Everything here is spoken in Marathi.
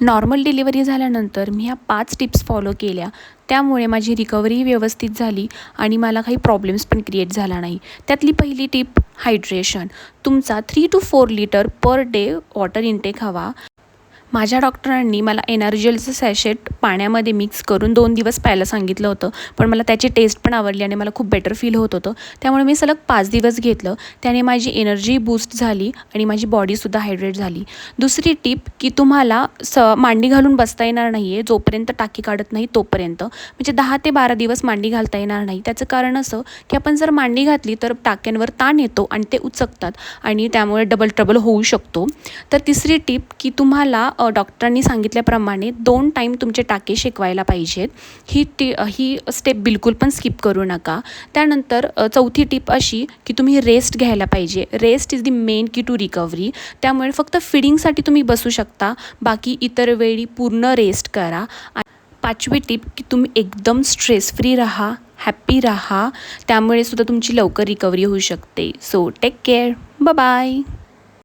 नॉर्मल डिलिव्हरी झाल्यानंतर मी ह्या 5 टिप्स फॉलो केल्या. त्यामुळे माझी रिकव्हरी व्यवस्थित झाली आणि मला काही प्रॉब्लेम्स पण क्रिएट झाला नाही. त्यातली पहिली टिप हायड्रेशन. तुमचा 3 to 4 litre per day water intake हवा. माझ्या डॉक्टरांनी मला एनर्जेलचं सॅशेट पाण्यामध्ये मिक्स करून 2 दिवस प्यायला सांगितलं होतं. पण मला त्याची टेस्ट पण आवडली आणि मला खूप बेटर फील होत होतं. त्यामुळे मी सलग 5 दिवस घेतलं. त्याने माझी एनर्जी बूस्ट झाली आणि माझी बॉडीसुद्धा हायड्रेट झाली. दुसरी टिप की तुम्हाला मांडी घालून बसता येणार नाही आहे जोपर्यंत टाकी काढत नाही तोपर्यंत. म्हणजे 10 ते 12 दिवस मांडी घालता येणार नाही. त्याचं कारण असं की आपण जर मांडी घातली तर टाक्यांवर ताण येतो आणि ते उचकतात आणि त्यामुळे डबल ट्रबल होऊ शकतो. तर तिसरी टिप की तुम्हाला डॉक्टरांनी सांगितल्याप्रमाणे 2 टाईम तुमचे टाके शेकवायला पाहिजेत. ही स्टेप बिलकुल पण स्किप करू नका. त्यानंतर चौथी टिप अशी की तुम्ही रेस्ट घ्यायला पाहिजे. रेस्ट इज द मेन की टू रिकव्हरी. त्यामुळे फक्त फिडिंगसाठी तुम्ही बसू शकता, बाकी इतर वेळी पूर्ण रेस्ट करा. 5वी टिप की तुम्ही एकदम स्ट्रेस फ्री राहा, हॅप्पी राहा. त्यामुळे सुद्धा तुमची लवकर रिकव्हरी होऊ शकते. So take care. बाय.